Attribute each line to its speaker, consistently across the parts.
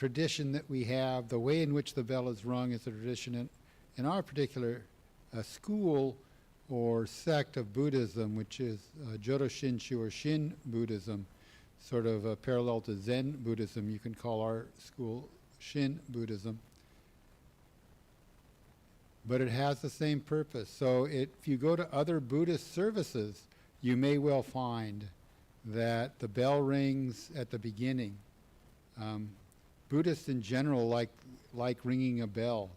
Speaker 1: tradition that we have, the way in which the bell is rung is a tradition in our particular school or sect of Buddhism, which is Jodo Shinshu or Shin Buddhism, sort of parallel to Zen Buddhism. You can call our school Shin Buddhism. But it has the same purpose. So if you go to other Buddhist services, you may well find that the bell rings at the beginning. Buddhists in general like ringing a bell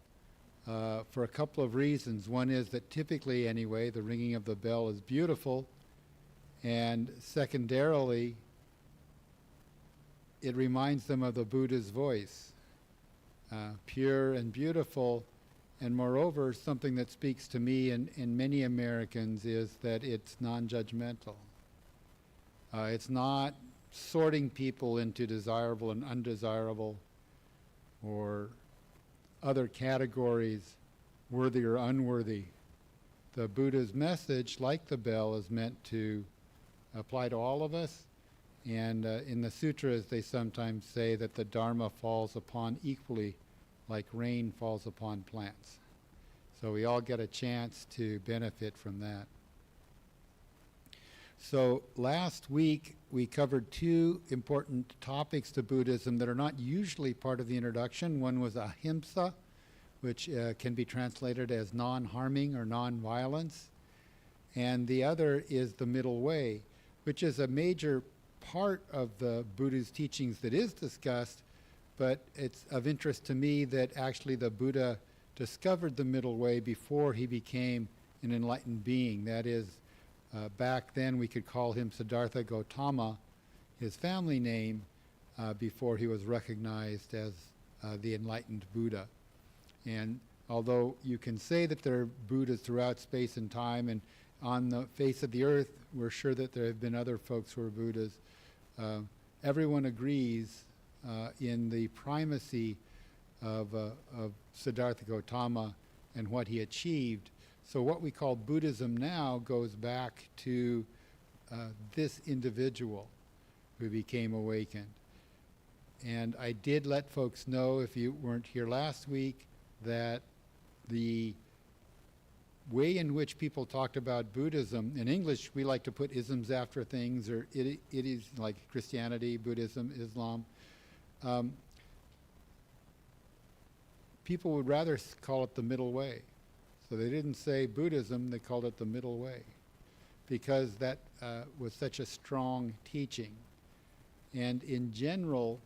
Speaker 1: for a couple of reasons. One is that typically anyway, the ringing of the bell is beautiful, and secondarily, it reminds them of the Buddha's voice, pure and beautiful. And moreover, something that speaks to me and many Americans is that it's non-judgmental. It's not sorting people into desirable and undesirable or other categories, worthy or unworthy. The Buddha's message, like the bell, is meant to apply to all of us. And in the sutras, they sometimes say that the Dharma falls upon equally like rain falls upon plants. So we all get a chance to benefit from that. So last week we covered two important topics to Buddhism that are not usually part of the introduction. One was ahimsa, which can be translated as non-harming or non-violence. And the other is the middle way, which is a major part of the Buddha's teachings that is discussed, but it's of interest to me that actually the Buddha discovered the middle way before he became an enlightened being. That is, back then we could call him Siddhartha Gautama, his family name, before he was recognized as the enlightened Buddha. And although you can say that there are Buddhas throughout space and time, and on the face of the earth, we're sure that there have been other folks who are Buddhas, everyone agrees in the primacy of Siddhartha Gautama and what he achieved. So what we call Buddhism now goes back to this individual who became awakened. And I did let folks know, if you weren't here last week, that the way in which people talked about Buddhism, in English we like to put isms after things, or it is like Christianity, Buddhism, Islam. People would rather call it the middle way. So they didn't say Buddhism, they called it the middle way, because that was such a strong teaching. And in general,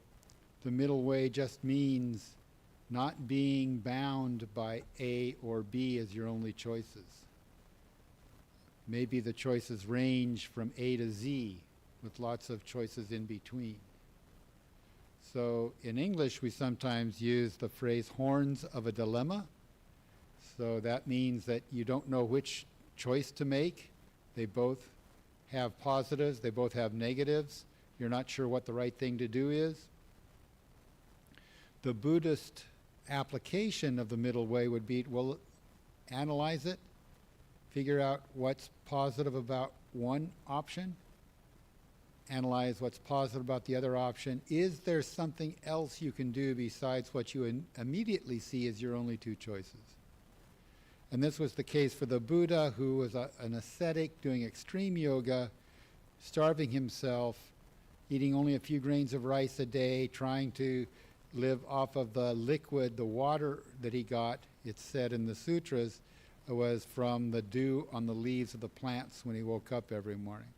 Speaker 1: the middle way just means not being bound by A or B as your only choices. Maybe the choices range from A to Z, with lots of choices in between. So in English, we sometimes use the phrase horns of a dilemma. So that means that you don't know which choice to make. They both have positives, they both have negatives. You're not sure what the right thing to do is. The Buddhist application of the middle way would be, well, analyze it, figure out what's positive about one option, analyze what's positive about the other option. Is there something else you can do besides what you immediately see as your only two choices? And this was the case for the Buddha, who was an ascetic doing extreme yoga, starving himself, eating only a few grains of rice a day, trying to live off of the liquid, the water that he got, it's said in the sutras, was from the dew on the leaves of the plants when he woke up every morning.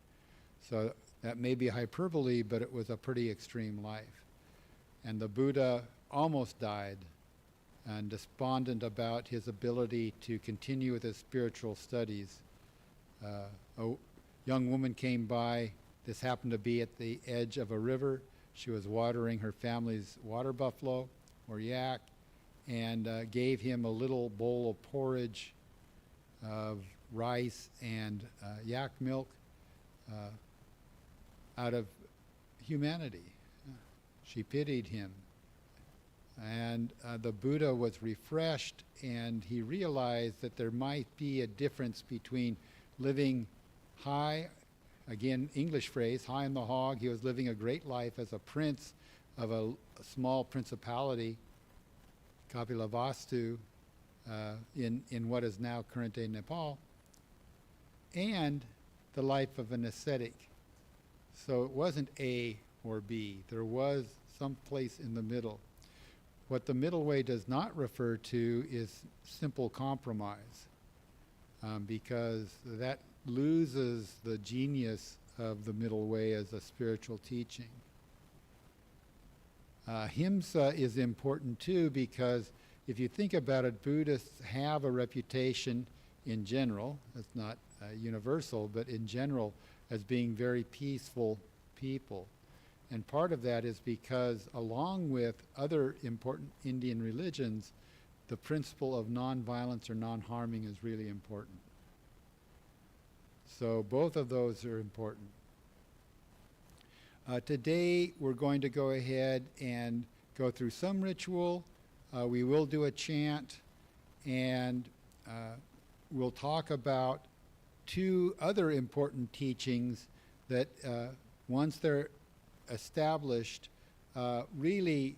Speaker 1: So that may be hyperbole, but it was a pretty extreme life. And the Buddha almost died, and despondent about his ability to continue with his spiritual studies. A young woman came by. This happened to be at the edge of a river. She was watering her family's water buffalo or yak, and gave him a little bowl of porridge of rice and yak milk out of humanity. She pitied him. And the Buddha was refreshed, and he realized that there might be a difference between living high, again, English phrase, high on the hog. He was living a great life as a prince of a small principality, Kapilavastu, in what is now current-day Nepal, and the life of an ascetic. So it wasn't A or B. There was some place in the middle. What the middle way does not refer to is simple compromise, because that loses the genius of the middle way as a spiritual teaching. Himsa is important too, because if you think about it, Buddhists have a reputation in general, it's not universal, but in general, as being very peaceful people. And part of that is because, along with other important Indian religions, the principle of nonviolence or non-harming is really important. So both of those are important. Today we're going to go ahead and go through some ritual. We will do a chant, and we'll talk about two other important teachings that once they're established, really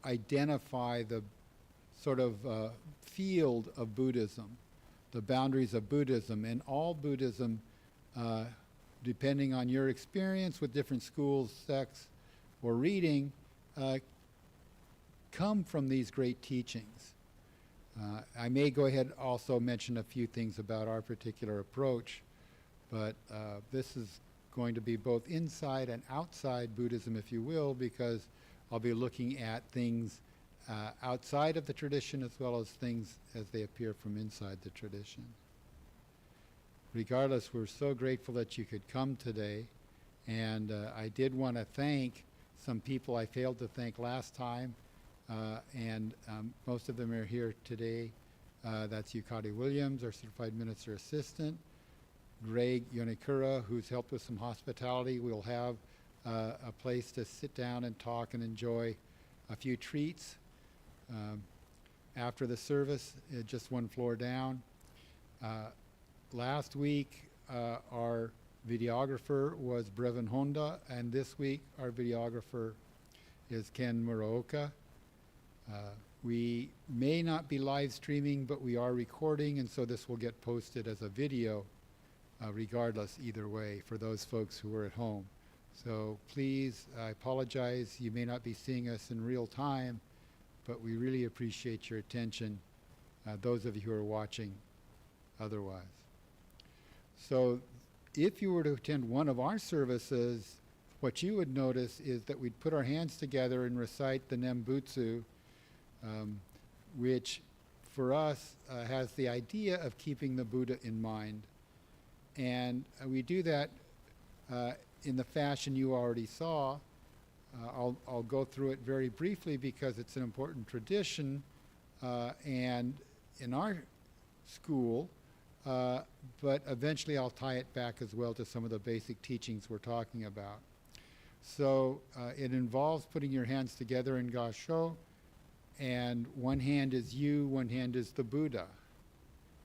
Speaker 1: identify the sort of field of Buddhism, the boundaries of Buddhism. And all Buddhism, depending on your experience with different schools, sects, or reading, come from these great teachings. I may go ahead and also mention a few things about our particular approach, but this is going to be both inside and outside Buddhism, if you will, because I'll be looking at things outside of the tradition as well as things as they appear from inside the tradition. Regardless, we're so grateful that you could come today, and I did want to thank some people I failed to thank last time, and most of them are here today. That's Yukari Williams, our Certified Minister Assistant, Greg Yonikura, who's helped with some hospitality. We'll have a place to sit down and talk and enjoy a few treats after the service, just one floor down. Last week, our videographer was Brevin Honda, and this week our videographer is Ken Muraoka. We may not be live streaming, but we are recording, and so this will get posted as a video regardless, either way, for those folks who are at home. So please, I apologize, you may not be seeing us in real time, but we really appreciate your attention, those of you who are watching otherwise. So if you were to attend one of our services, what you would notice is that we'd put our hands together and recite the Nembutsu, which for us has the idea of keeping the Buddha in mind. And we do that in the fashion you already saw. I'll go through it very briefly because it's an important tradition, and in our school, but eventually I'll tie it back as well to some of the basic teachings we're talking about. So it involves putting your hands together in Gasho, and one hand is you, one hand is the Buddha.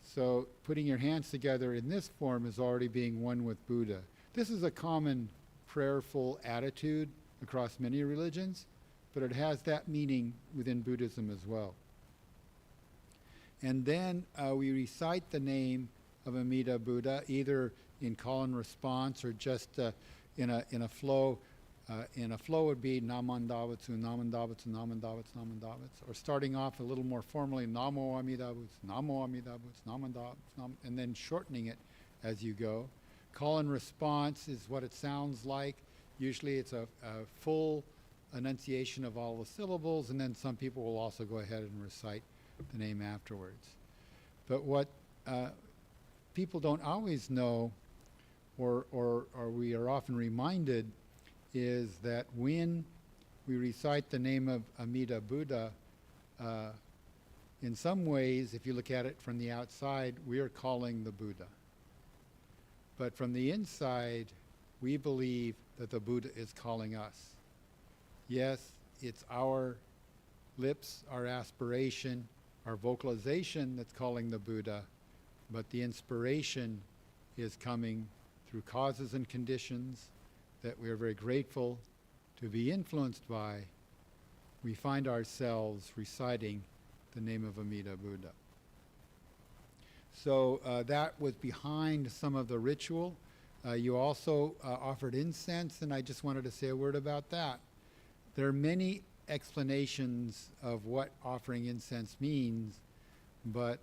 Speaker 1: So putting your hands together in this form is already being one with Buddha. This is a common prayerful attitude across many religions, but it has that meaning within Buddhism as well. And then we recite the name of Amida Buddha, either in call and response or just in a flow. In a flow would be Namandavatsu, Namandavatsu, Namandavatsu, Namandavatsu, or starting off a little more formally, Namo Amidabutsu, Namo Amidabutsu, Namandavatsu, and then shortening it as you go. Call and response is what it sounds like. Usually it's a full enunciation of all the syllables, and then some people will also go ahead and recite the name afterwards. But what people don't always know, or we are often reminded, is that when we recite the name of Amida Buddha, in some ways, if you look at it from the outside, we are calling the Buddha. But from the inside, we believe that the Buddha is calling us. Yes, it's our lips, our aspiration, our vocalization that's calling the Buddha, but the inspiration is coming through causes and conditions that we are very grateful to be influenced by, we find ourselves reciting the name of Amida Buddha. So that was behind some of the ritual. You also offered incense, and I just wanted to say a word about that. There are many explanations of what offering incense means, but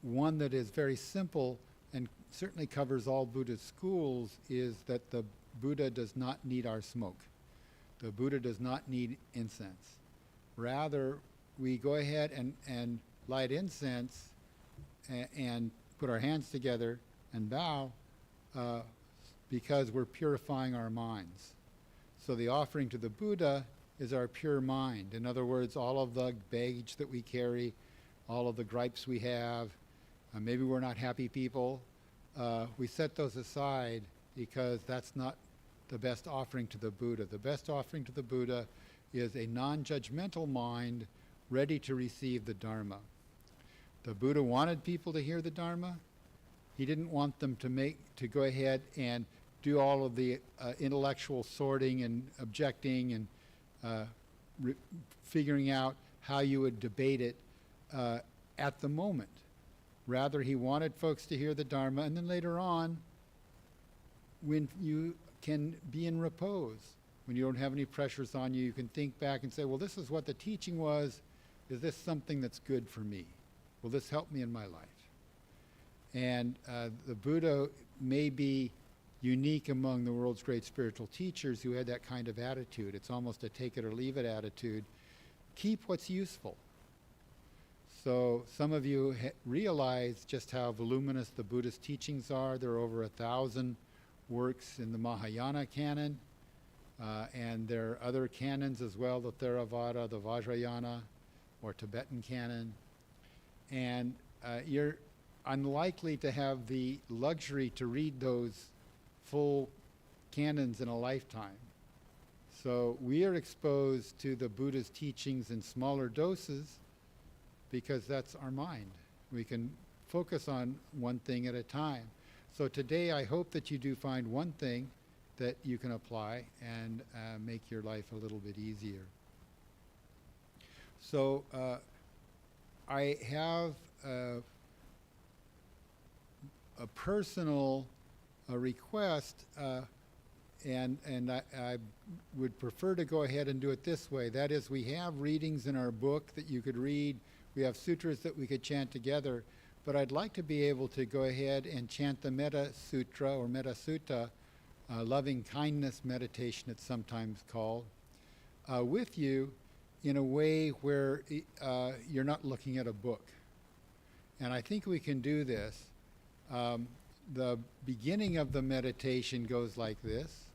Speaker 1: one that is very simple and certainly covers all Buddhist schools is that the Buddha does not need our smoke. The Buddha does not need incense. Rather, we go ahead and light incense and put our hands together and bow because we're purifying our minds. So the offering to the Buddha is our pure mind. In other words, all of the baggage that we carry, all of the gripes we have, maybe we're not happy people, we set those aside because that's not the best offering to the Buddha. The best offering to the Buddha is a non-judgmental mind ready to receive the Dharma. The Buddha wanted people to hear the Dharma. He didn't want them to go ahead and do all of the intellectual sorting and objecting and figuring out how you would debate it at the moment. Rather, he wanted folks to hear the Dharma, and then later on, when you can be in repose, when you don't have any pressures on you, you can think back and say, well, this is what the teaching was. Is this something that's good for me? Will this help me in my life? And the Buddha may be unique among the world's great spiritual teachers who had that kind of attitude. It's almost a take it or leave it attitude. Keep what's useful. So some of you realize just how voluminous the Buddhist teachings are. There are over 1,000 works in the Mahayana canon, and there are other canons as well, the Theravada, the Vajrayana, or Tibetan canon. And you're unlikely to have the luxury to read those full canons in a lifetime. So we are exposed to the Buddha's teachings in smaller doses because that's our mind. We can focus on one thing at a time. So today I hope that you do find one thing that you can apply and make your life a little bit easier. So I have a personal request, and I would prefer to go ahead and do it this way. That is, we have readings in our book that you could read. We have sutras that we could chant together. But I'd like to be able to go ahead and chant the Metta Sutra or Metta Sutta, loving kindness meditation it's sometimes called, with you in a way where you're not looking at a book. And I think we can do this. The beginning of the meditation goes like this.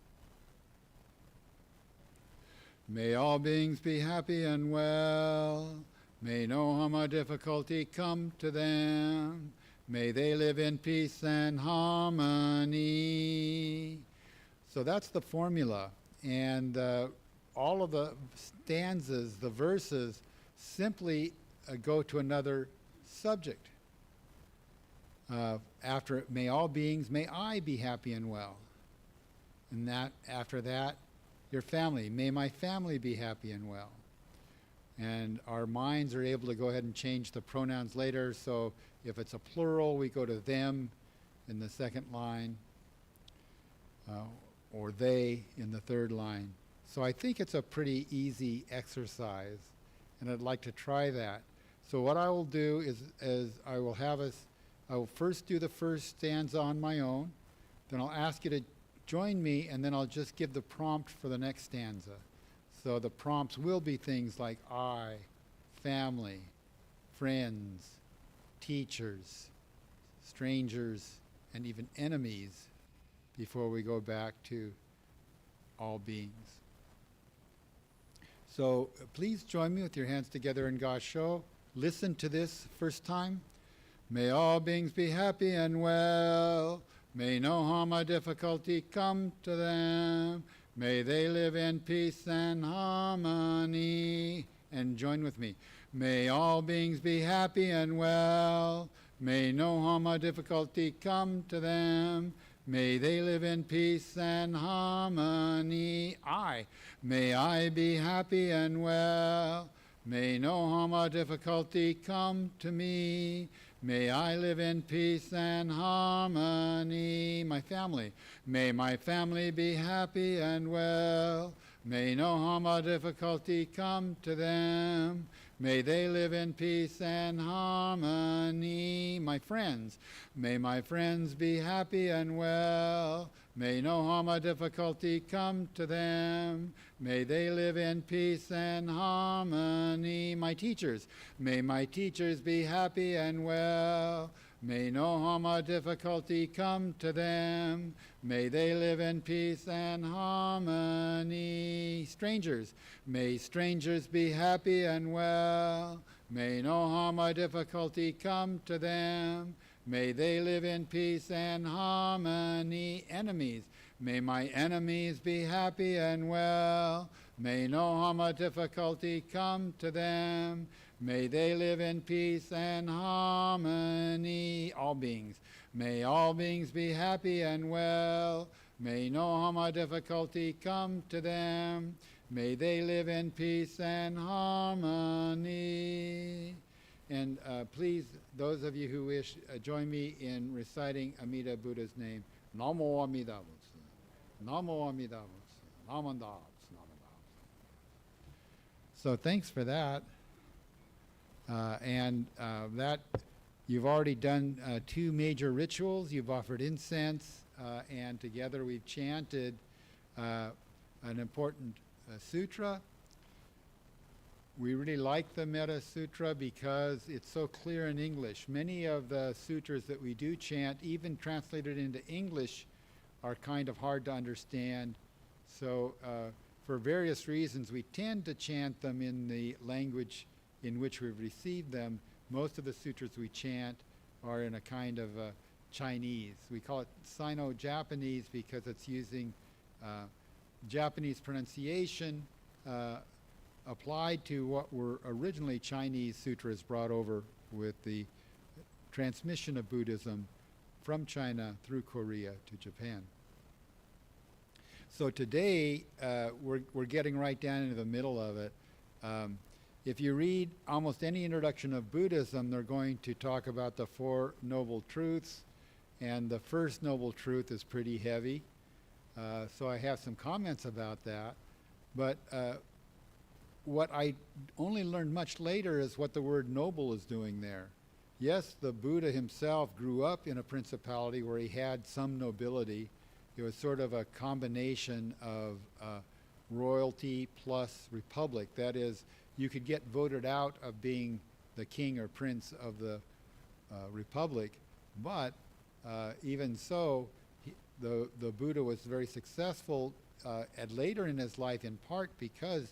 Speaker 1: May all beings be happy and well. May no harm or difficulty come to them. May they live in peace and harmony. So that's the formula. And all of the stanzas, the verses, simply go to another subject. After may all beings, may I be happy and well. And that after that, your family, may my family be happy and well. And our minds are able to go ahead and change the pronouns later. So if it's a plural, we go to them in the second line, or they in the third line. So I think it's a pretty easy exercise, and I'd like to try that. So what I will do is I will first do the first stanza on my own, then I'll ask you to join me, and then I'll just give the prompt for the next stanza. So the prompts will be things like I, family, friends, teachers, strangers, and even enemies before we go back to all beings. So please join me with your hands together in Gasho. Listen to this first time. May all beings be happy and well. May no harm or difficulty come to them. May they live in peace and harmony. And join with me. May all beings be happy and well. May no harm or difficulty come to them. May they live in peace and harmony. May I be happy and well. May no harm or difficulty come to me. May I live in peace and harmony. My family. May my family be happy and well. May no harm or difficulty come to them. May they live in peace and harmony. My friends. May my friends be happy and well. May no harm or difficulty come to them. May they live in peace and harmony. My teachers. May my teachers be happy and well. May no harm or difficulty come to them. May they live in peace and harmony. Strangers. May strangers be happy and well. May no harm or difficulty come to them. May they live in peace and harmony. Enemies. May my enemies be happy and well. May no harm or difficulty come to them. May they live in peace and harmony. All beings. May all beings be happy and well. May no harm or difficulty come to them. May they live in peace and harmony. And please, those of you who wish, join me in reciting Amida Buddha's name. Namo Amida Butsu. Namo Amida Butsu. Namanda Butsu. Namanda Butsu. So thanks for that. That you've already done 2 major rituals. You've offered incense, and together we've chanted an important sutra. We really like the Metta Sutra because it's so clear in English. Many of the sutras that we do chant, even translated into English, are kind of hard to understand. So for various reasons, we tend to chant them in the language in which we've received them. Most of the sutras we chant are in a kind of Chinese. We call it Sino-Japanese because it's using Japanese pronunciation applied to what were originally Chinese sutras brought over with the transmission of Buddhism from China through Korea to Japan. So today, we're getting right down into the middle of it. If you read almost any introduction of Buddhism, they're going to talk about the 4 Noble Truths, and the first Noble Truth is pretty heavy. So I have some comments about that. But what I only learned much later is what the word noble is doing there. Yes, the Buddha himself grew up in a principality where he had some nobility. It was sort of a combination of royalty plus republic. That is, you could get voted out of being the king or prince of the republic, but even so, the Buddha was very successful later in his life, in part because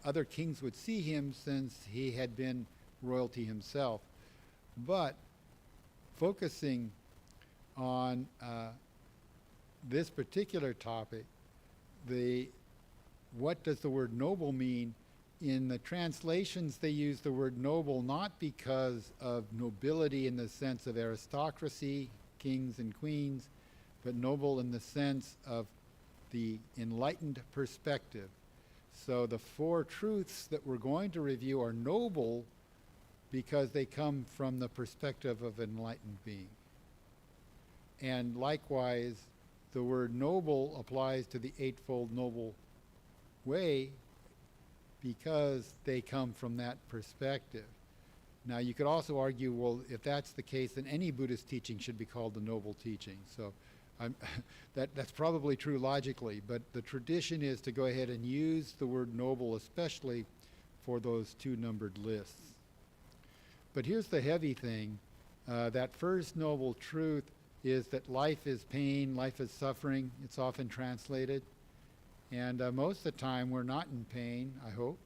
Speaker 1: other kings would see him since he had been royalty himself. But focusing on this particular topic, what does the word noble mean? In the translations, they use the word noble not because of nobility in the sense of aristocracy, kings and queens, but noble in the sense of the enlightened perspective. So the 4 truths that we're going to review are noble because they come from the perspective of an enlightened being. And likewise, the word noble applies to the Eightfold Noble Way because they come from that perspective. Now, you could also argue, well, if that's the case, then any Buddhist teaching should be called the noble teaching. So that's probably true logically, but the tradition is to go ahead and use the word noble, especially for those 2 numbered lists. But here's the heavy thing. That first noble truth is that life is pain, life is suffering. It's often translated. And most of the time, we're not in pain, I hope.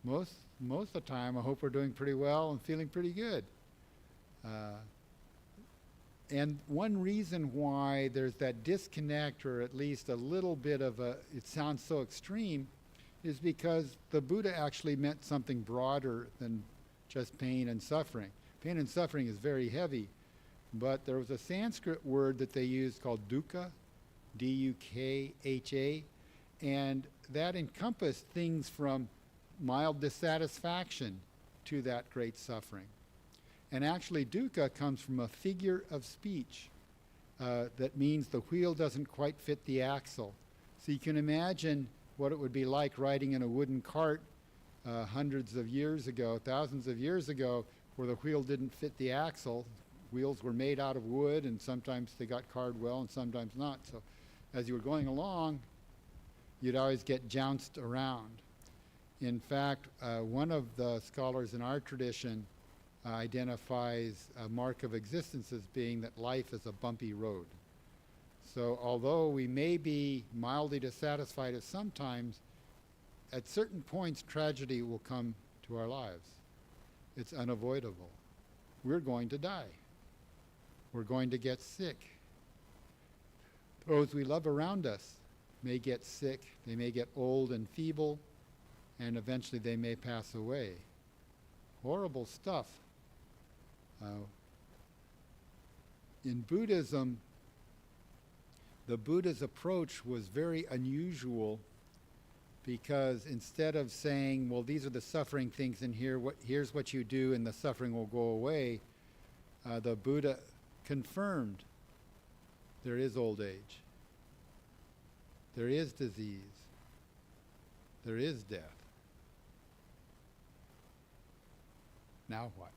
Speaker 1: Most of the time, I hope we're doing pretty well and feeling pretty good. And one reason why there's that disconnect, or at least a little bit of it sounds so extreme, is because the Buddha actually meant something broader than just pain and suffering. Pain and suffering is very heavy, but there was a Sanskrit word that they used called dukkha, D-U-K-H-A, and that encompassed things from mild dissatisfaction to that great suffering. And actually dukkha comes from a figure of speech that means the wheel doesn't quite fit the axle. So you can imagine what it would be like riding in a wooden cart hundreds of years ago, thousands of years ago, where the wheel didn't fit the axle. Wheels were made out of wood, and sometimes they got carved well and sometimes not. So as you were going along, you'd always get jounced around. In fact, one of the scholars in our tradition identifies a mark of existence as being that life is a bumpy road. So although we may be mildly dissatisfied at some times, at certain points tragedy will come to our lives. It's unavoidable. We're going to die. We're going to get sick. Those we love around us may get sick, they may get old and feeble, and eventually they may pass away. Horrible stuff. In Buddhism, the Buddha's approach was very unusual, because instead of saying, well, these are the suffering things in here, here's what you do and the suffering will go away, the Buddha confirmed there is old age, there is disease, there is death. Now what?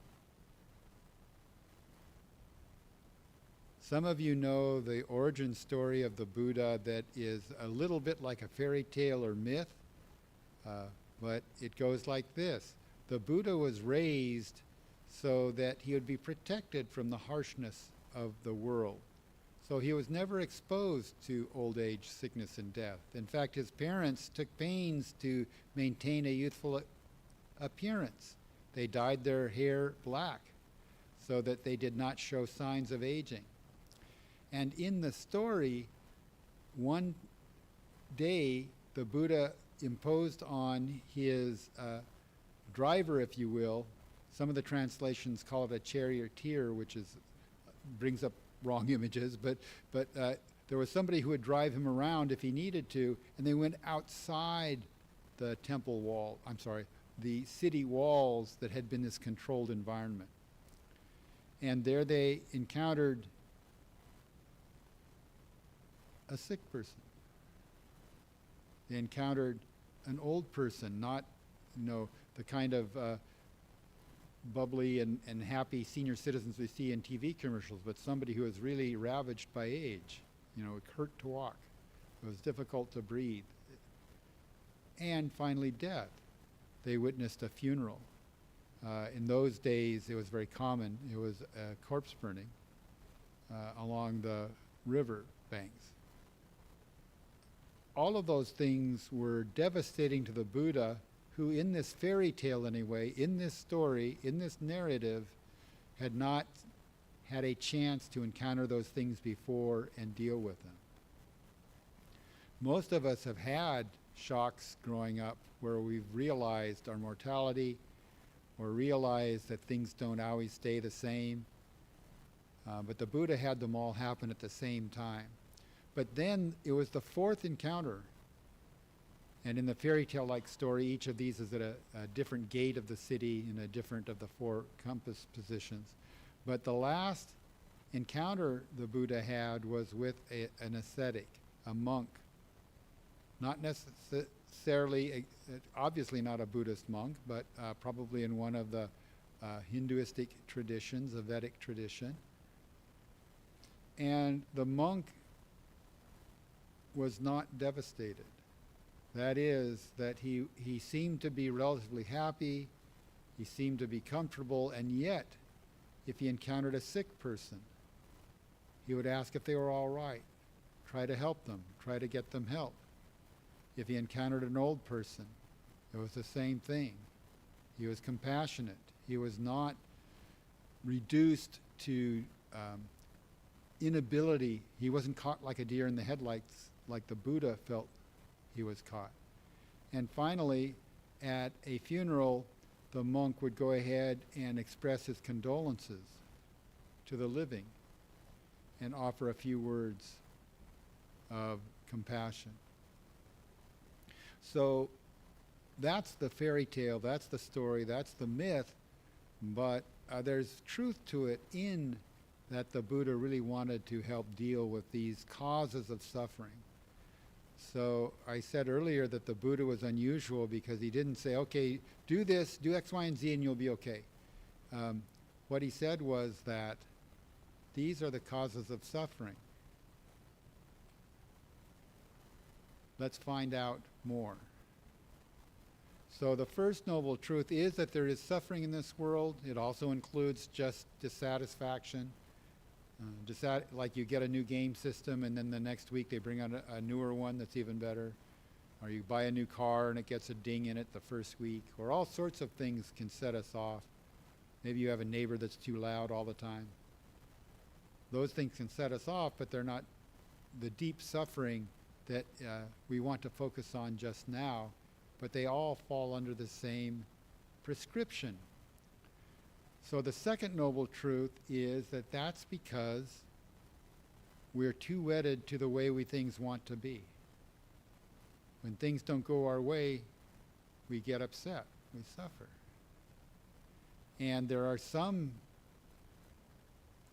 Speaker 1: Some of you know the origin story of the Buddha that is a little bit like a fairy tale or myth, but it goes like this. The Buddha was raised so that he would be protected from the harshness of the world. So he was never exposed to old age, sickness, and death. In fact, his parents took pains to maintain a youthful appearance. They dyed their hair black so that they did not show signs of aging. And in the story, one day the Buddha imposed on his driver, if you will, some of the translations call it a charioteer, which brings up wrong images, but there was somebody who would drive him around if he needed to, and they went outside the the city walls that had been this controlled environment. And there they encountered a sick person. They encountered an old person, not, the kind of bubbly and happy senior citizens we see in TV commercials, but somebody who was really ravaged by age. It hurt to walk. It was difficult to breathe. And finally, death. They witnessed a funeral. In those days, it was very common. It was corpse burning along the river banks. All of those things were devastating to the Buddha, who in this fairy tale anyway, in this story, in this narrative, had not had a chance to encounter those things before and deal with them. Most of us have had shocks growing up where we've realized our mortality or realized that things don't always stay the same. But the Buddha had them all happen at the same time. But then it was the fourth encounter. And in the fairy tale-like story, each of these is at a different gate of the city in a different of the four compass positions. But the last encounter the Buddha had was with an ascetic, a monk. Not necessarily, obviously not a Buddhist monk, but probably in one of the Hinduistic traditions, a Vedic tradition. And the monk was not devastated. That is, that he seemed to be relatively happy, he seemed to be comfortable, and yet, if he encountered a sick person, he would ask if they were all right, try to help them, try to get them help. If he encountered an old person, it was the same thing. He was compassionate. He was not reduced to inability. He wasn't caught like a deer in the headlights like the Buddha felt he was caught. And finally, at a funeral, the monk would go ahead and express his condolences to the living. and offer a few words of compassion. So that's the fairy tale, that's the story, that's the myth, but there's truth to it in that the Buddha really wanted to help deal with these causes of suffering. So I said earlier that the Buddha was unusual because he didn't say, okay, do this, do X, Y, and Z, and you'll be okay. What he said was that these are the causes of suffering. Let's find out more. So the first noble truth is that there is suffering in this world. It also includes just dissatisfaction. Like you get a new game system and then the next week they bring out a newer one that's even better. Or you buy a new car and it gets a ding in it the first week. Or all sorts of things can set us off. Maybe you have a neighbor that's too loud all the time. Those things can set us off, but they're not the deep suffering that we want to focus on just now. But they all fall under the same prescription. So the second noble truth is that that's because we're too wedded to the way we things want to be. When things don't go our way, we get upset, we suffer. And there are some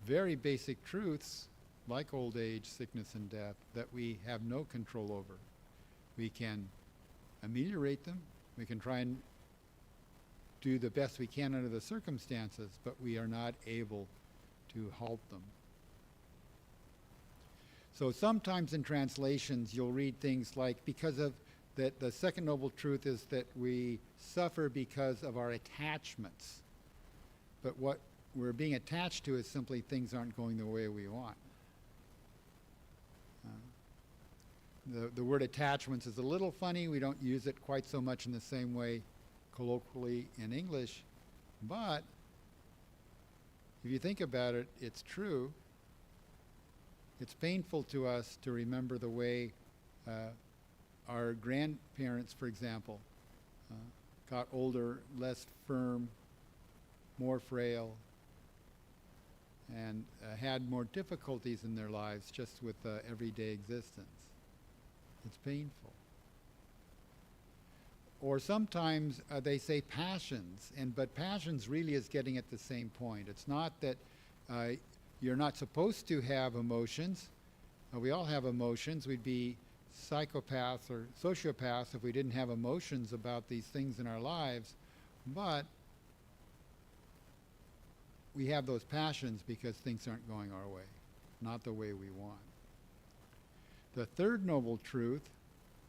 Speaker 1: very basic truths, like old age, sickness, and death, that we have no control over. We can ameliorate them, we can try and do the best we can under the circumstances, but we are not able to halt them. So sometimes in translations you'll read things like, because of that, the second noble truth is that we suffer because of our attachments. But what we're being attached to is simply things aren't going the way we want. The word attachments is a little funny. We don't use it quite so much in the same way colloquially in English, but if you think about it, it's true. It's painful to us to remember the way our grandparents, for example, got older, less firm, more frail, and had more difficulties in their lives just with everyday existence. It's painful. Or sometimes they say passions, but passions really is getting at the same point. It's not that you're not supposed to have emotions. We all have emotions. We'd be psychopaths or sociopaths if we didn't have emotions about these things in our lives. But we have those passions because things aren't going our way, not the way we want. The third noble truth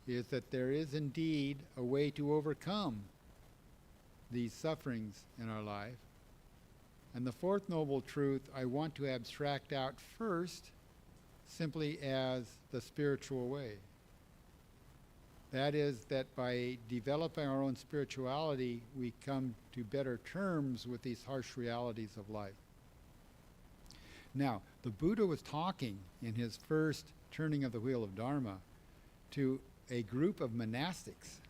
Speaker 1: is that there is indeed a way to overcome these sufferings in our life. And the fourth noble truth I want to abstract out first simply as the spiritual way. That is that by developing our own spirituality, we come to better terms with these harsh realities of life. Now, the Buddha was talking in his first turning of the wheel of Dharma to a group of monastics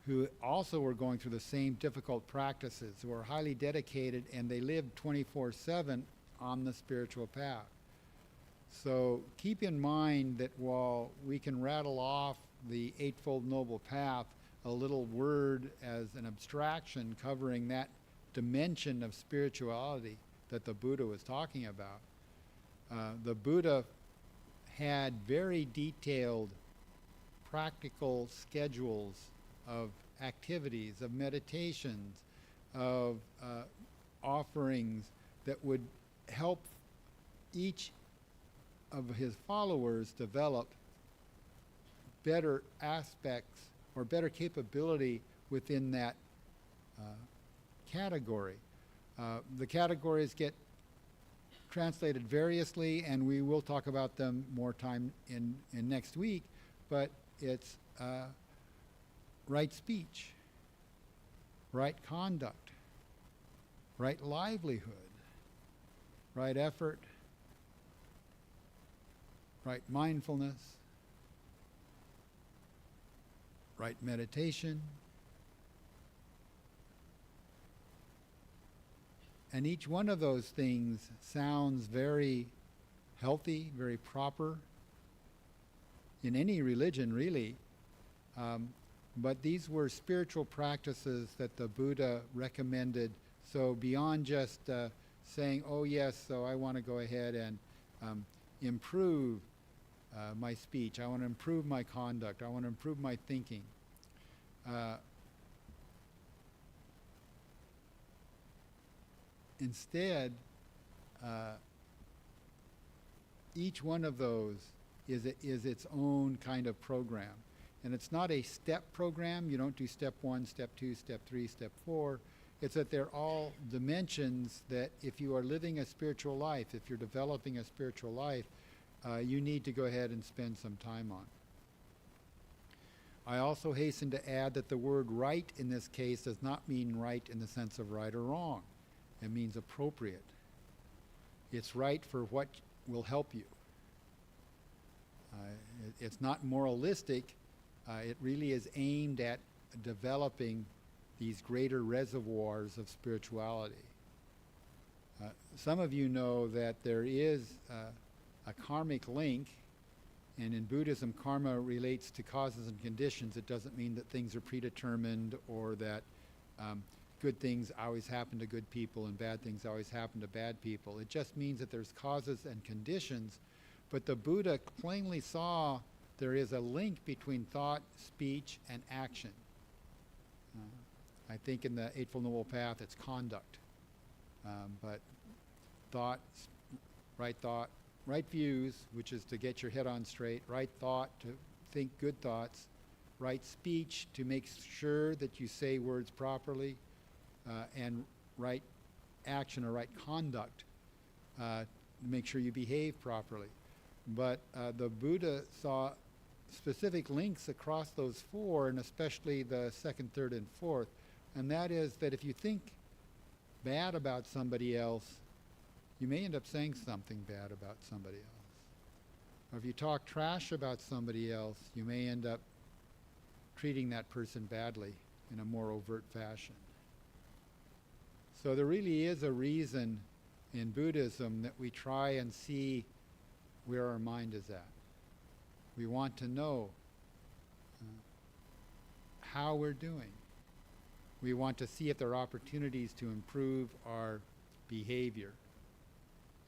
Speaker 1: who also were going through the same difficult practices, who were highly dedicated, and they lived 24/7 on the spiritual path. So keep in mind that while we can rattle off the Eightfold Noble Path, a little word as an abstraction covering that dimension of spirituality that the Buddha was talking about, the Buddha had very detailed practical schedules of activities, of meditations, of offerings that would help each of his followers develop better aspects or better capability within that category. The categories get translated variously, and we will talk about them more time in next week, but it's right speech, right conduct, right livelihood, right effort, right mindfulness, right meditation, and each one of those things sounds very healthy, very proper in any religion, really. But these were spiritual practices that the Buddha recommended. So beyond just saying, oh yes, so I want to go ahead and improve my speech, I want to improve my conduct, I want to improve my thinking. Instead, each one of those is its own kind of program. And it's not a step program. You don't do step 1, step 2, step 3, step 4. It's that they're all dimensions that if you are living a spiritual life, if you're developing a spiritual life, you need to go ahead and spend some time on. I also hasten to add that the word right in this case does not mean right in the sense of right or wrong. It means appropriate. It's right for what will help you. It's not moralistic. It really is aimed at developing these greater reservoirs of spirituality. Some of you know that there is a karmic link, and in Buddhism, karma relates to causes and conditions. It doesn't mean that things are predetermined or that good things always happen to good people and bad things always happen to bad people. It just means that there's causes and conditions, but the Buddha plainly saw there is a link between thought, speech, and action. I think in the Eightfold Noble Path it's conduct. But thought, right views, which is to get your head on straight, right thought, to think good thoughts, right speech, to make sure that you say words properly, and right action or right conduct, to make sure you behave properly. But the Buddha saw specific links across those four, and especially the second, third, and fourth, and that is that if you think bad about somebody else, you may end up saying something bad about somebody else. Or if you talk trash about somebody else, you may end up treating that person badly in a more overt fashion. So there really is a reason in Buddhism that we try and see where our mind is at. We want to know how we're doing. We want to see if there are opportunities to improve our behavior.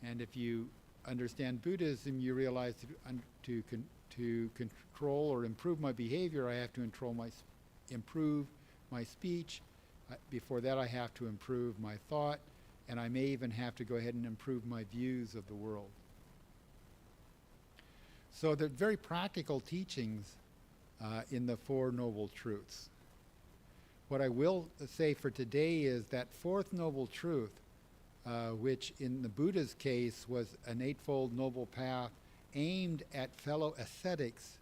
Speaker 1: And if you understand Buddhism, you realize to control or improve my behavior, I have to improve my speech. Before that, I have to improve my thought, and I may even have to go ahead and improve my views of the world. So there are very practical teachings in the Four Noble Truths. What I will say for today is that fourth noble truth, which in the Buddha's case was an eightfold noble path aimed at fellow ascetics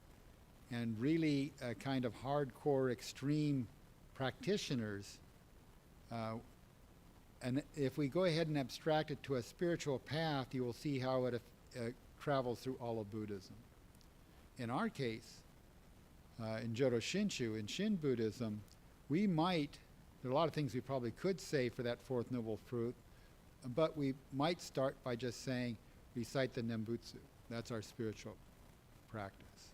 Speaker 1: and really kind of hardcore extreme practitioners. And if we go ahead and abstract it to a spiritual path, you will see how it travels through all of Buddhism. In our case, in Jodo Shinshu, in Shin Buddhism, there are a lot of things we probably could say for that fourth noble truth, but we might start by just saying, recite the Nembutsu. That's our spiritual practice.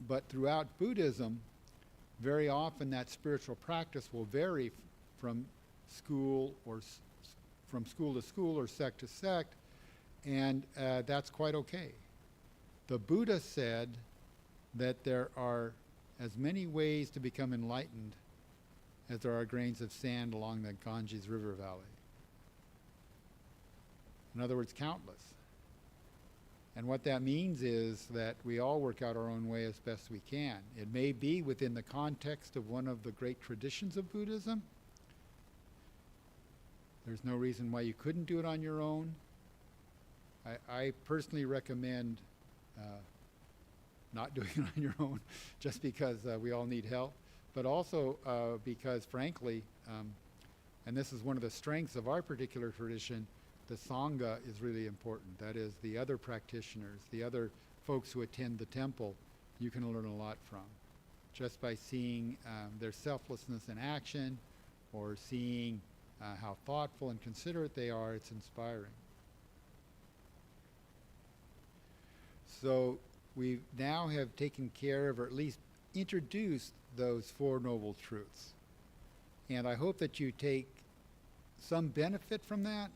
Speaker 1: But throughout Buddhism, very often that spiritual practice will vary from school to school or sect to sect, and that's quite okay. The Buddha said that there are as many ways to become enlightened as there are grains of sand along the Ganges River Valley. In other words, countless. And what that means is that we all work out our own way as best we can. It may be within the context of one of the great traditions of Buddhism. There's no reason why you couldn't do it on your own. I personally recommend not doing it on your own just because we all need help, but also because frankly, and this is one of the strengths of our particular tradition, the Sangha is really important. That is, the other practitioners, the other folks who attend the temple, you can learn a lot from. Just by seeing their selflessness in action or seeing how thoughtful and considerate they are, it's inspiring. So we now have taken care of, or at least introduced, those Four Noble Truths. And I hope that you take some benefit from that.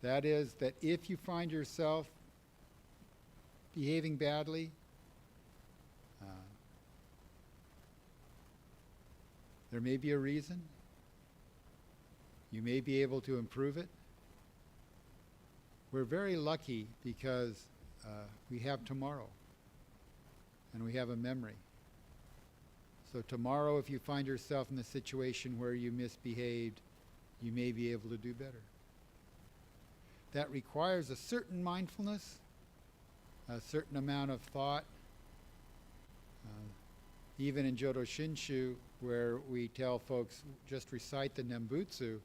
Speaker 1: That is, that if you find yourself behaving badly, there may be a reason. You may be able to improve it. We're very lucky because we have tomorrow, and we have a memory. So tomorrow, if you find yourself in the situation where you misbehaved, you may be able to do better. That requires a certain mindfulness, a certain amount of thought. Even in Jodo Shinshu, where we tell folks just recite the Nembutsu,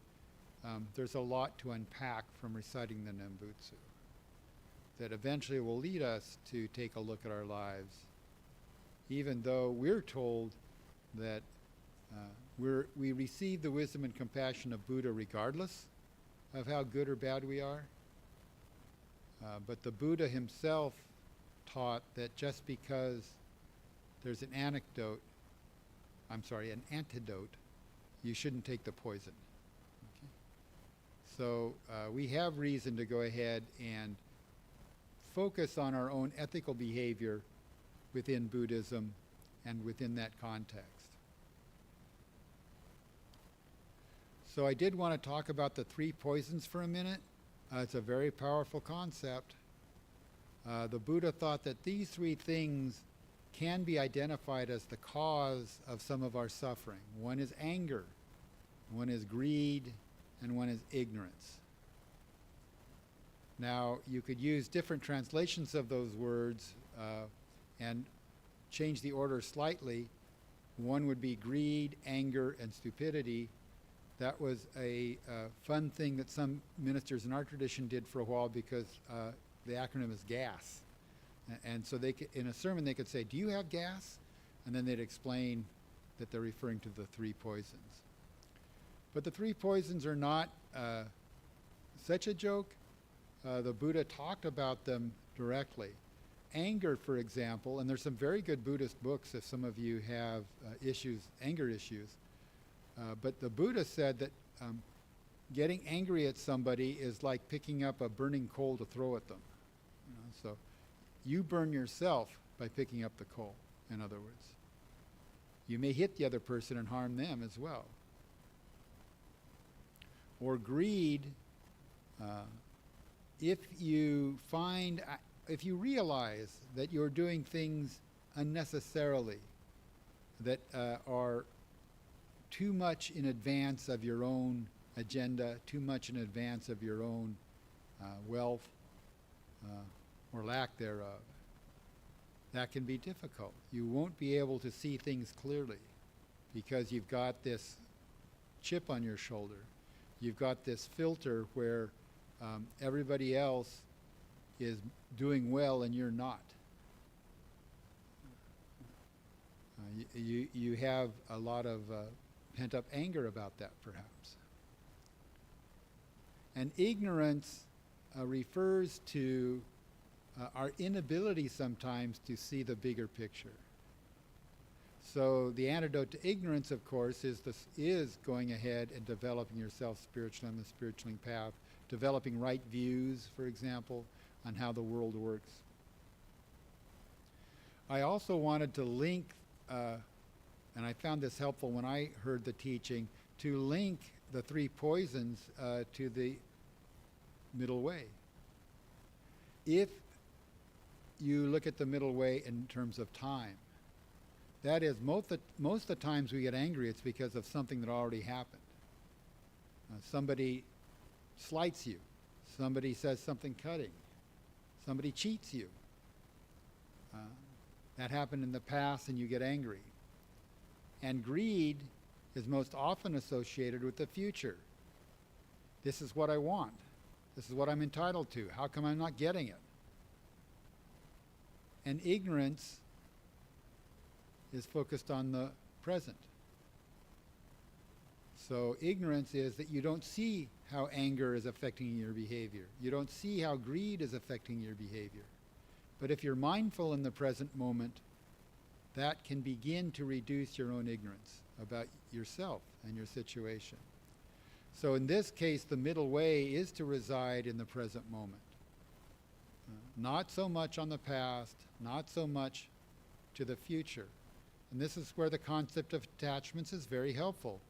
Speaker 1: there's a lot to unpack from reciting the Nembutsu that eventually will lead us to take a look at our lives, even though we're told that we receive the wisdom and compassion of Buddha regardless of how good or bad we are. But the Buddha himself taught that just because there's an antidote, you shouldn't take the poison. Okay? So we have reason to go ahead and focus on our own ethical behavior within Buddhism and within that context. So I did want to talk about the three poisons for a minute. It's a very powerful concept. The Buddha thought that these three things can be identified as the cause of some of our suffering. One is anger, one is greed, and one is ignorance. Now, you could use different translations of those words and change the order slightly. One would be greed, anger, and stupidity. That was a fun thing that some ministers in our tradition did for a while because the acronym is GAS. And so they could, in a sermon they could say, "Do you have gas?" And then they'd explain that they're referring to the three poisons. But the three poisons are not such a joke. The Buddha talked about them directly. Anger, for example, and there's some very good Buddhist books if some of you have anger issues. But the Buddha said that getting angry at somebody is like picking up a burning coal to throw at them. So you burn yourself by picking up the coal, in other words. You may hit the other person and harm them as well. Or greed, if you realize that you're doing things unnecessarily that are too much in advance of your own agenda, too much in advance of your own wealth or lack thereof, that can be difficult. You won't be able to see things clearly because you've got this chip on your shoulder. You've got this filter where everybody else is doing well and you're not. You have a lot of pent-up anger about that, perhaps. And ignorance refers to our inability sometimes to see the bigger picture. So the antidote to ignorance, of course, is going ahead and developing yourself spiritually on the spiritual path, developing right views, for example, on how the world works. I also wanted to link, and I found this helpful when I heard the teaching, to link the three poisons to the middle way. If you look at the middle way in terms of time, that is, most of the times we get angry, it's because of something that already happened. Somebody slights you. Somebody says something cutting. Somebody cheats you. That happened in the past and you get angry. And greed is most often associated with the future. This is what I want. This is what I'm entitled to. How come I'm not getting it? And ignorance is focused on the present. So ignorance is that you don't see how anger is affecting your behavior. You don't see how greed is affecting your behavior. But if you're mindful in the present moment, that can begin to reduce your own ignorance about yourself and your situation. So in this case, the middle way is to reside in the present moment. Not so much on the past, not so much to the future. And this is where the concept of attachments is very helpful.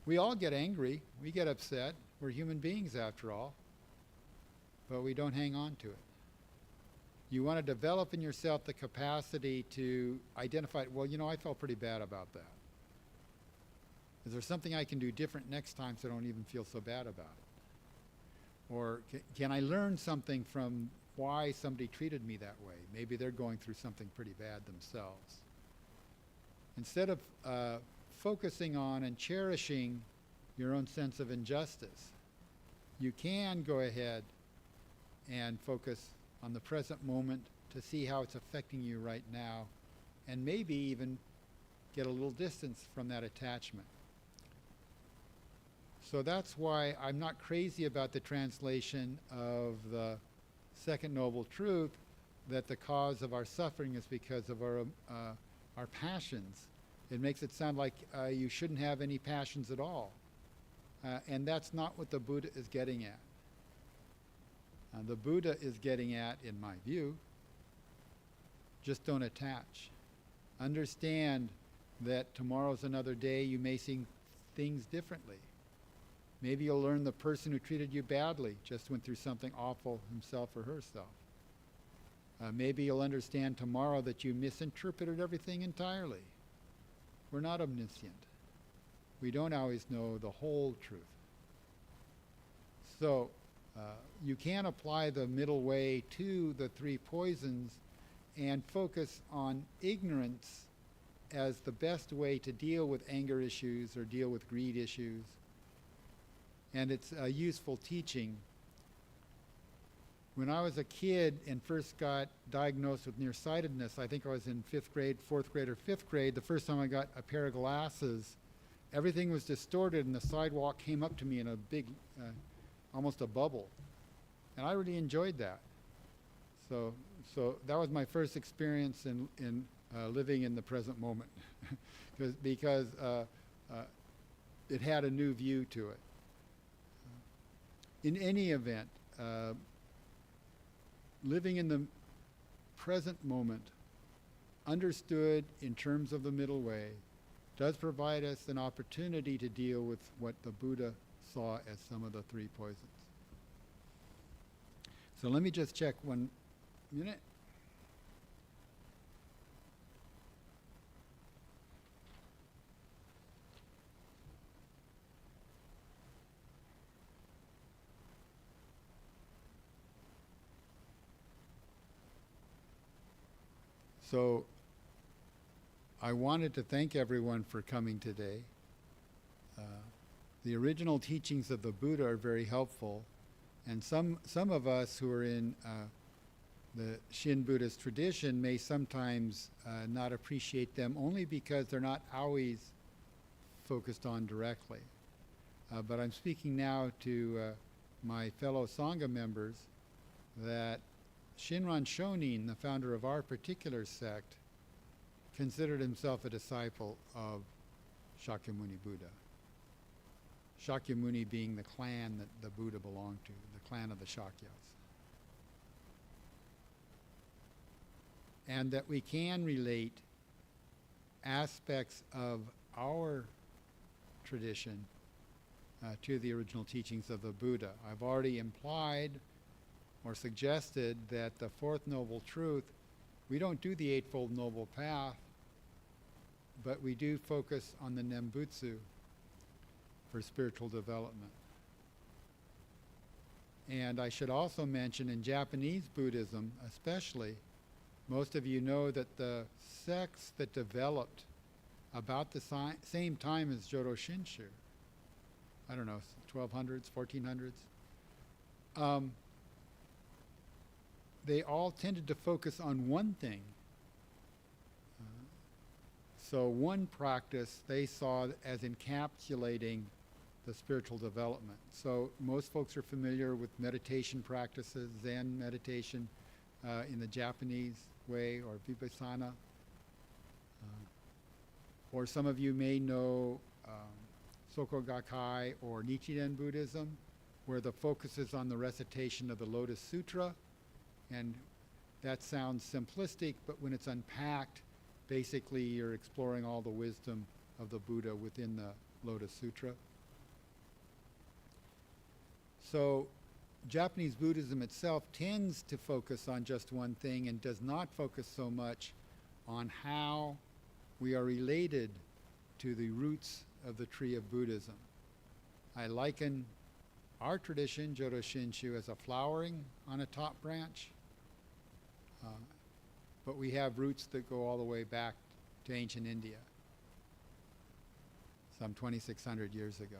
Speaker 1: We all get angry, we get upset, we're human beings after all, but we don't hang on to it. You want to develop in yourself the capacity to identify, well, you know, I felt pretty bad about that. Is there something I can do different next time so I don't even feel so bad about it? Or can I learn something from why somebody treated me that way? Maybe they're going through something pretty bad themselves. Instead of focusing on and cherishing your own sense of injustice, you can go ahead and focus on the present moment to see how it's affecting you right now, and maybe even get a little distance from that attachment. So that's why I'm not crazy about the translation of the Second Noble Truth, that the cause of our suffering is because of our passions. It makes it sound like you shouldn't have any passions at all. And that's not what the Buddha is getting at. The Buddha is getting at, in my view, just don't attach. Understand that tomorrow's another day. You may see things differently. Maybe you'll learn the person who treated you badly just went through something awful himself or herself. Maybe you'll understand tomorrow that you misinterpreted everything entirely. We're not omniscient. We don't always know the whole truth. So you can apply the middle way to the three poisons and focus on ignorance as the best way to deal with anger issues or deal with greed issues. And it's a useful teaching. When I was a kid and first got diagnosed with nearsightedness, I think I was in 5th grade, 4th grade, or 5th grade, the first time I got a pair of glasses, everything was distorted and the sidewalk came up to me in a big, almost a bubble. And I really enjoyed that. So that was my first experience in living in the present moment because it had a new view to it. In any event, living in the present moment, understood in terms of the middle way, does provide us an opportunity to deal with what the Buddha saw as some of the three poisons. So let me just check 1 minute. So I wanted to thank everyone for coming today. The original teachings of the Buddha are very helpful, and some of us who are in the Shin Buddhist tradition may sometimes not appreciate them only because they're not always focused on directly. But I'm speaking now to my fellow Sangha members that Shinran Shonin, the founder of our particular sect, considered himself a disciple of Shakyamuni Buddha. Shakyamuni being the clan that the Buddha belonged to, the clan of the Shakyas. And that we can relate aspects of our tradition to the original teachings of the Buddha. I've already implied or suggested that the fourth noble truth, we don't do the Eightfold Noble Path, but we do focus on the Nembutsu for spiritual development. And I should also mention in Japanese Buddhism especially, most of you know that the sects that developed about the same time as Jodo Shinshu, I don't know, 1200s, 1400s, they all tended to focus on one thing. So one practice they saw as encapsulating the spiritual development. So most folks are familiar with meditation practices, Zen meditation, in the Japanese way, or Vipassana. Or some of you may know Soko Gakkai or Nichiren Buddhism, where the focus is on the recitation of the Lotus Sutra. And that sounds simplistic, but when it's unpacked, basically you're exploring all the wisdom of the Buddha within the Lotus Sutra. So Japanese Buddhism itself tends to focus on just one thing and does not focus so much on how we are related to the roots of the tree of Buddhism. I liken our tradition, Jodo Shinshu, as a flowering on a top branch. But we have roots that go all the way back to ancient India, some 2,600 years ago.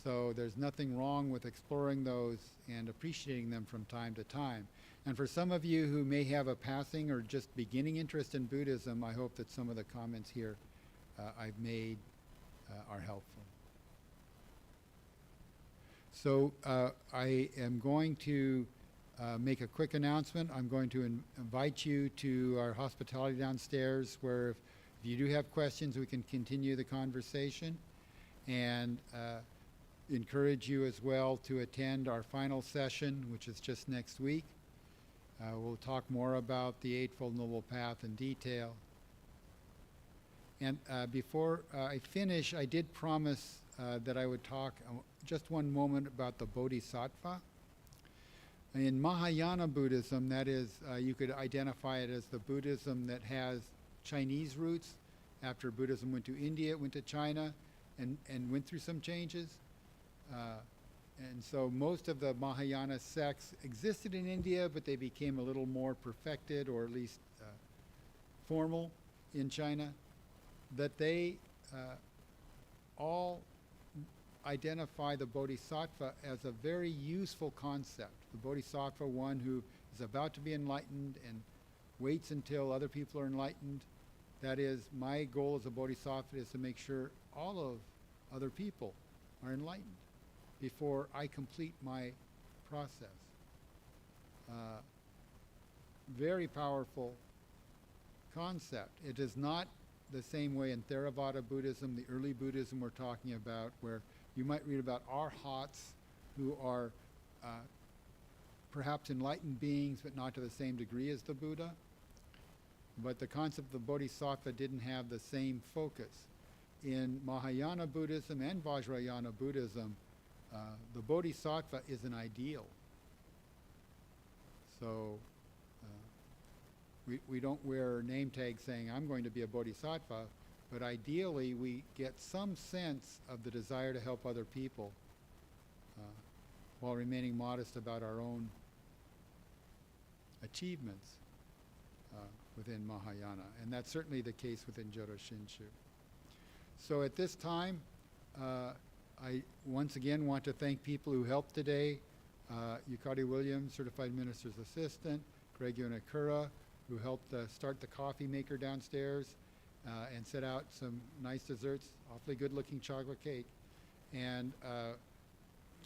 Speaker 1: So there's nothing wrong with exploring those and appreciating them from time to time. And for some of you who may have a passing or just beginning interest in Buddhism, I hope that some of the comments here I've made are helpful. So I am going to make a quick announcement. I'm going to invite you to our hospitality downstairs, where if you do have questions, we can continue the conversation. And encourage you as well to attend our final session, which is just next week. We'll talk more about the Eightfold Noble Path in detail. And before I finish, I did promise that I would talk just one moment about the Bodhisattva. In Mahayana Buddhism, that is, you could identify it as the Buddhism that has Chinese roots. After Buddhism went to India, it went to China and went through some changes. And so most of the Mahayana sects existed in India, but they became a little more perfected, or at least formal, in China. That they all identify the Bodhisattva as a very useful concept. The Bodhisattva, one who is about to be enlightened and waits until other people are enlightened. That is, my goal as a Bodhisattva is to make sure all of other people are enlightened before I complete my process. Very powerful concept. It is not the same way in Theravada Buddhism, the early Buddhism we're talking about, where you might read about arhats who are perhaps enlightened beings, but not to the same degree as the Buddha. But the concept of Bodhisattva didn't have the same focus. In Mahayana Buddhism and Vajrayana Buddhism, the Bodhisattva is an ideal. So we don't wear name tags saying, I'm going to be a Bodhisattva, but ideally we get some sense of the desire to help other people while remaining modest about our own achievements within Mahayana. And that's certainly the case within Jodo Shinshu. So at this time, I once again want to thank people who helped today. Yukari Williams, Certified Minister's Assistant, Greg Yonakura, who helped start the coffee maker downstairs and set out some nice desserts, awfully good-looking chocolate cake, and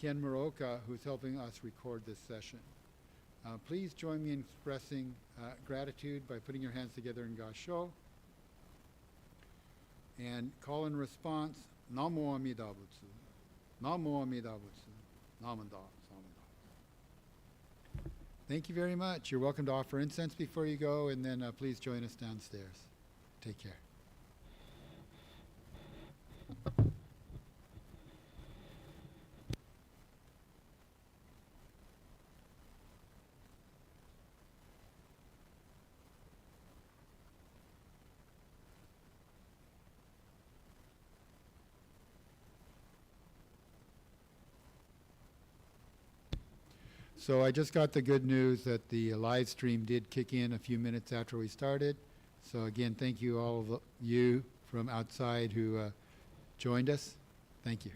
Speaker 1: Ken Muroka, who's helping us record this session. Please join me in expressing gratitude by putting your hands together in Gasho, and call in response, Namo Amida Butsu, Namo Amida Butsu, Namanda. Thank you very much. You're welcome to offer incense before you go, and then please join us downstairs. Take care. So I just got the good news that the live stream did kick in a few minutes after we started. So again, thank you all of you from outside who joined us. Thank you.